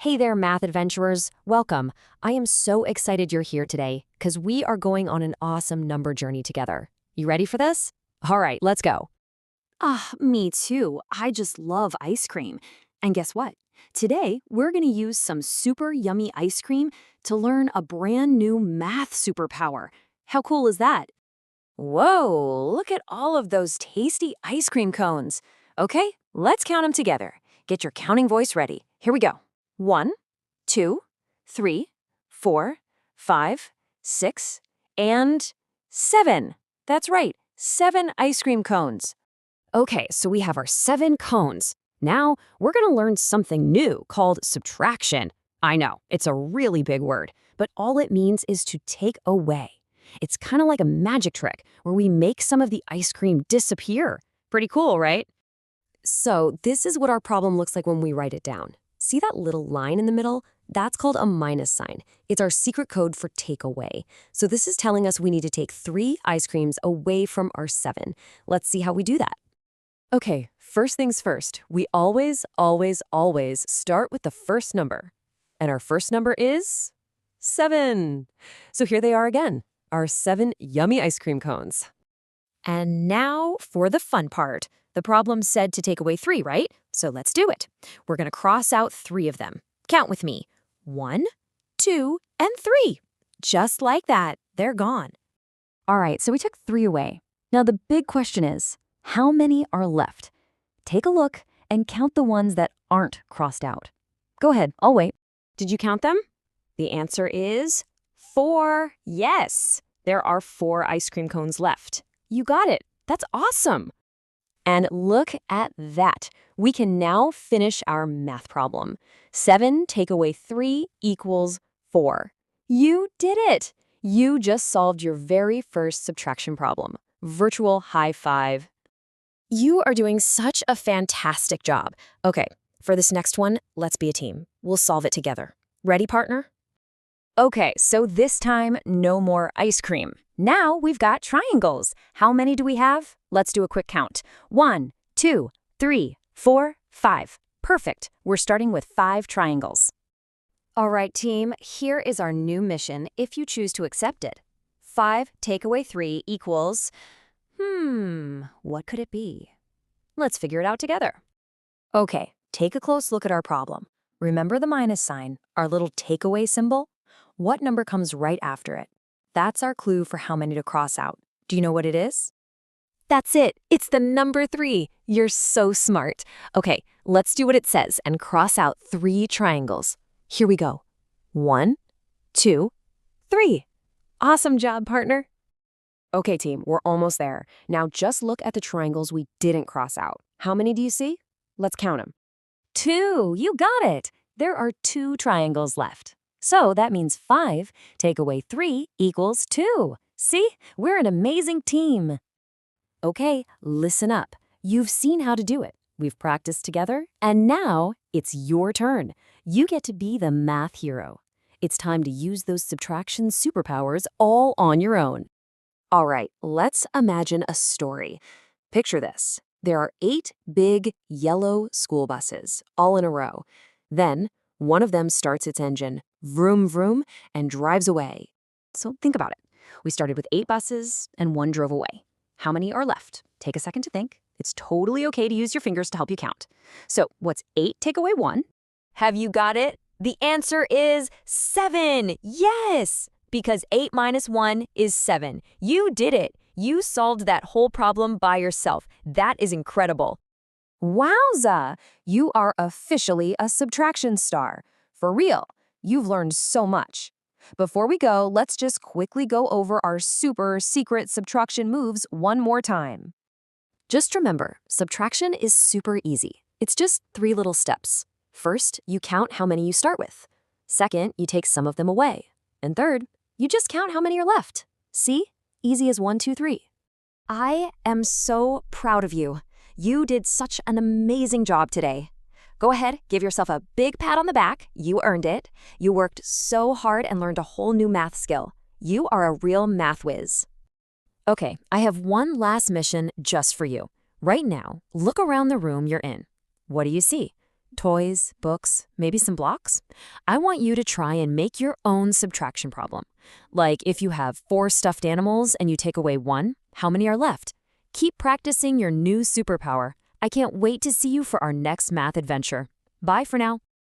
Hey there, math adventurers. Welcome. I am so excited you're here today because we are going on an awesome number journey together. You ready for this? All right, let's go. Me too. I just love ice cream. And guess what? Today, we're going to use some super yummy ice cream to learn a brand new math superpower. How cool is that? Whoa, look at all of those tasty ice cream cones. Okay, let's count them together. Get your counting voice ready. Here we go. 1, 2, 3, 4, 5, 6, and 7. That's right, 7 ice cream cones. Okay, so we have our 7 cones. Now, we're going to learn something new called subtraction. I know, it's a really big word, but all it means is to take away. It's kind of like a magic trick where we make some of the ice cream disappear. Pretty cool, right? So this is what our problem looks like when we write it down. See that little line in the middle? That's called a minus sign. It's our secret code for take away. So this is telling us we need to take 3 ice creams away from our 7. Let's see how we do that. Okay, first things first. We always start with the first number. And our first number is 7. So here they are again, our 7 yummy ice cream cones. And now for the fun part. The problem said to take away 3, right? So let's do it. We're going to cross out 3 of them. Count with me. 1, 2, and 3. Just like that, they're gone. All right, so we took 3 away. Now the big question is, how many are left? Take a look and count the ones that aren't crossed out. Go ahead, I'll wait. Did you count them? The answer is 4. Yes, there are 4 ice cream cones left. You got it. That's awesome. And look at that. We can now finish our math problem. 7 take away 3 equals 4. You did it. You just solved your very first subtraction problem. Virtual high five. You are doing such a fantastic job. Okay, for this next one, let's be a team. We'll solve it together. Ready, partner? Okay, so this time, no more ice cream. Now we've got triangles. How many do we have? Let's do a quick count. 1, 2, 3, 4, 5. Perfect. We're starting with 5 triangles. All right, team, here is our new mission if you choose to accept it. 5 take away 3 equals... what could it be? Let's figure it out together. Okay, take a close look at our problem. Remember the minus sign, our little takeaway symbol? What number comes right after it? That's our clue for how many to cross out. Do you know what it is? That's it. It's the number 3. You're so smart. Okay, let's do what it says and cross out 3 triangles. Here we go. 1, 2, 3. Awesome job, partner. Okay, team, we're almost there. Now just look at the triangles we didn't cross out. How many do you see? Let's count them. 2. You got it. There are 2 triangles left. So that means 5 take away 3 equals 2. See? We're an amazing team. Okay, listen up. You've seen how to do it. We've practiced together, and now it's your turn. You get to be the math hero. It's time to use those subtraction superpowers all on your own. All right, let's imagine a story. Picture this. There are 8 big yellow school buses, all in a row. Then, one of them starts its engine, vroom, vroom, and drives away. So think about it. We started with 8 buses, and 1 drove away. How many are left? Take a second to think. It's totally okay to use your fingers to help you count. So what's 8 take away 1? Have you got it? The answer is 7. Yes! Because 8 minus 1 is 7. You did it. You solved that whole problem by yourself. That is incredible. Wowza! You are officially a subtraction star. For real, you've learned so much. Before we go, let's just quickly go over our super secret subtraction moves one more time. Just remember, subtraction is super easy. It's just 3 little steps. First, you count how many you start with. Second, you take some of them away. And third, you just count how many are left. See? Easy as 1, 2, 3. I am so proud of you. You did such an amazing job today. Go ahead, give yourself a big pat on the back. You earned it. You worked so hard and learned a whole new math skill. You are a real math whiz. Okay, I have one last mission just for you. Right now, look around the room you're in. What do you see? Toys, books, maybe some blocks? I want you to try and make your own subtraction problem. Like if you have 4 stuffed animals and you take away 1, how many are left? Keep practicing your new superpower. I can't wait to see you for our next math adventure. Bye for now.